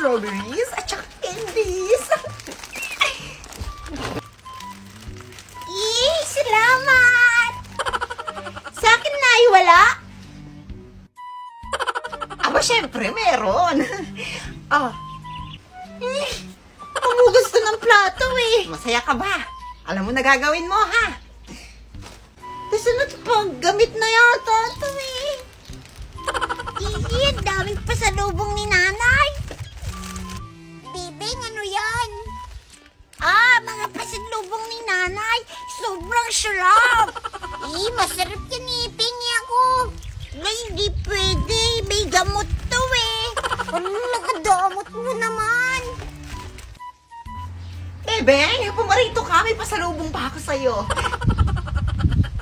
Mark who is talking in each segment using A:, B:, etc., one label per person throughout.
A: strawberries at saka candies.
B: Salamat! Sa akin na wala?
A: Aba, syempre, meron.
B: Humugas to ng plato eh.
A: Masaya ka ba? Alam mo na gagawin mo, ha?
B: Kasunod pang gamit na yata ito eh. Ang daming pasalubong ni nanay. Bibing, ano yan? Mga pasalubong ni nanay. Sobrang sarap. Masarap yan eh. Pingi ako. Hindi pwede. May gamot to eh. Nakadamot mo naman.
A: Bebeng, pumarito ka. May pasalubong pa ako sa'yo.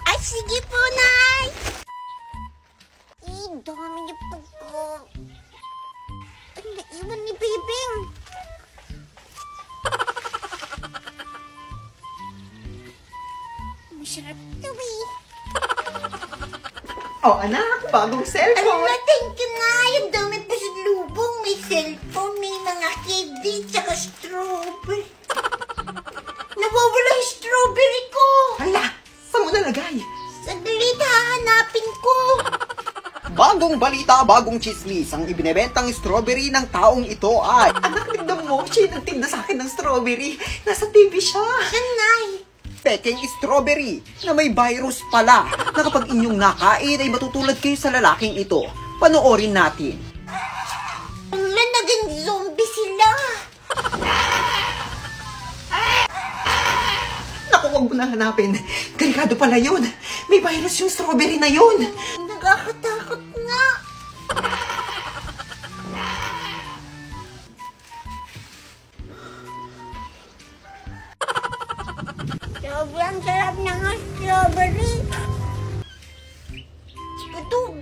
B: Ay, sige po, Nay. Dami niyo pagka. Ay, naiwan ni Bibing. Masarap to eh.
A: Oh, anak, bagong cellphone.
B: Thank you, Nay. Ang dami pa sa lubong. May cellphone, may mga candy, tsaka strawberry. Nawawala yung strawberry ko.
A: Hala, saan mo nalagay?
B: Saglit, hahanapin ko.
C: Bagong balita, bagong chismis. Ang ibinebentang strawberry ng taong ito ay...
A: Anak, tignan mo. Siya yung nagtinda sa akin ng strawberry. Nasa TV siya.
B: Yan, Nay.
C: Peking strawberry na may virus pala na kapag inyong nakain ay matutulad kayo sa lalaking ito. Panoorin natin.
B: Wala, naging zombie sila.
A: Naku, huwag mo na hanapin. Delikado pala yun. May virus yung strawberry na yun.
B: Nakakatakot nga. Sobrang sarap ng strawberry. Butog.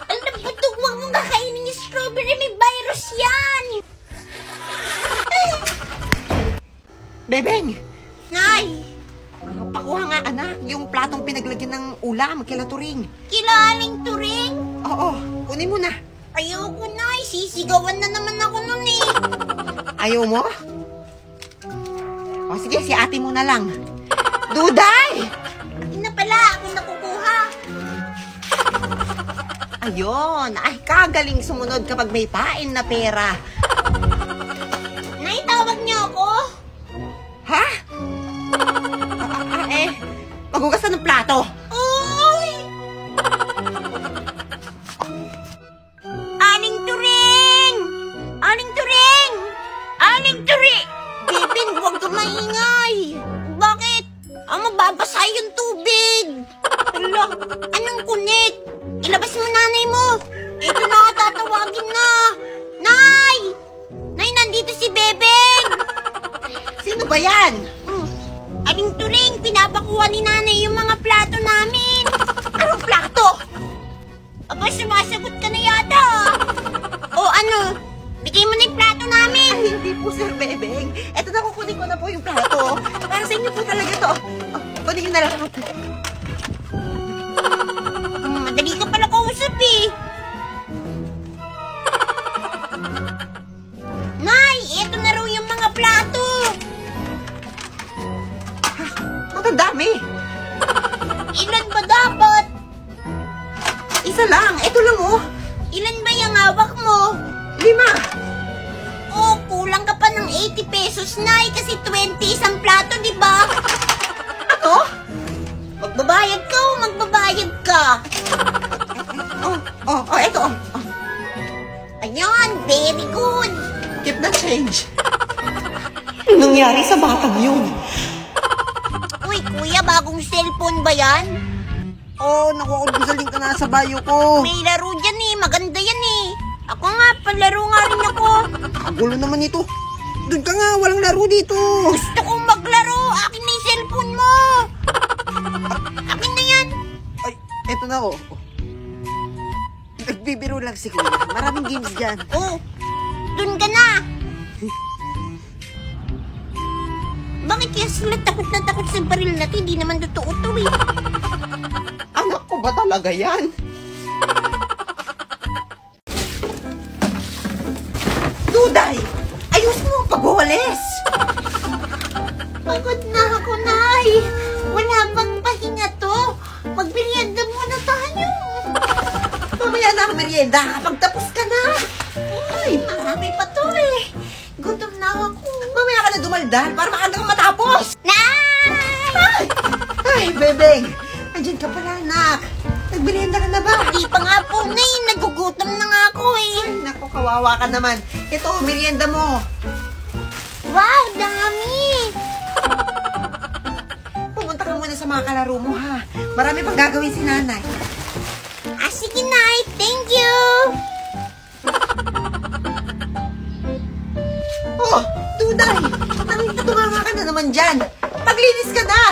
B: Alam, butog, huwag mong kakainin yung strawberry. May virus yan.
A: Bebeng,
B: Nay,
A: pakuha nga anak yung platong pinaglagyan ng ulam, kila Turing.
B: kilaling turing.
A: Oo, kunin mo na.
B: Ayoko, Nay. Sisigawan na naman ako nun eh.
A: Ayaw mo? O sige, si ate mo na lang. Duday!
B: Hindi na pala ako nakukuha.
A: Ayun, ay kagaling sumunod kapag may pain na pera.
B: Nay, tawag niyo ako?
A: Ha? Maghugas na ng plato.
B: Uy! Aling turing! Aling turing! Aling turing! Bibing, huwag ka maingay. Bakit? Mababasa yung tubig. Hala, anong kunik? Ilabas mo nanay mo. Ito na, tatawagin na. Nay! Nay, nandito si Bebeng.
A: Sino ba yan?
B: Aling turing, pinapakuha ni nanay yung mga plato namin. Anong plato? Aba, sumasagot ka na yata. O ano, bigay mo na yung plato namin.
A: Ay, hindi po, Sir Bebeng. Eto na, kukunin ko na po yung plato. Para sa inyo po talaga to. Kunin ko na lang.
B: Madali ka pala kausap eh. Nay, eto na raw yung mga plato.
A: Ang dami.
B: Ilan ba dapat?
A: Isa lang. Ito lang, oh.
B: Ilan ba yung hawak mo?
A: 5.
B: Oh, kulang ka pa ng 80 pesos, Nay, kasi 20 isang plato, di ba?
A: Ano?
B: Magbabayad ka o magbabayad ka?
A: Ito.
B: Ayan, very good.
A: Keep the change. Anong nangyari sa batang yun?
B: Uy, kuya, bagong cellphone ba yan?
C: Oh, naku, gusaling ka na sa bayo ko.
B: May laro dyan eh, maganda yan eh. Ako nga, palaro nga rin ako.
C: Ang gulo naman ito. Doon ka nga, walang laro dito.
B: Gusto kong maglaro, akin na yung cellphone mo. Akin na yan.
C: Ay, eto na oh. Nagbibiro lang si Kuya. Maraming games dyan.
B: Oh, dun ka na. Bakit kaya sila takot na takot sa baril natin? Hindi naman totoo to eh.
A: Anak ko ba talaga yan? Duday! Ayos mo ang pagwawalis!
B: Pagod na ako, Nay. Wala bang pahinga to? Magbiryanda muna tayo.
A: Mamaya na ang merienda kapag tapos ka na.
B: Ay, marami pa to eh. Gutom na ako.
A: Mamaya ka na dumaldal para maaga kang matapos.
B: Nay!
A: Ay, Bebeng! Andyan ka pala, anak. Nagmerienda ka na ba?
B: Hindi pa nga po, Nay. Nagugutom na nga ako eh.
A: Ay, naku, kawawa ka naman. Ito, merienda mo.
B: Wow, dami.
A: Pumunta ka muna sa mga kalaro mo, ha? Marami pang gagawin si nanay.
B: Ah, sige, Nay. Thank you.
A: Oh, Duday! Nakikitunganga ka na naman dyan. Paglinis ka na!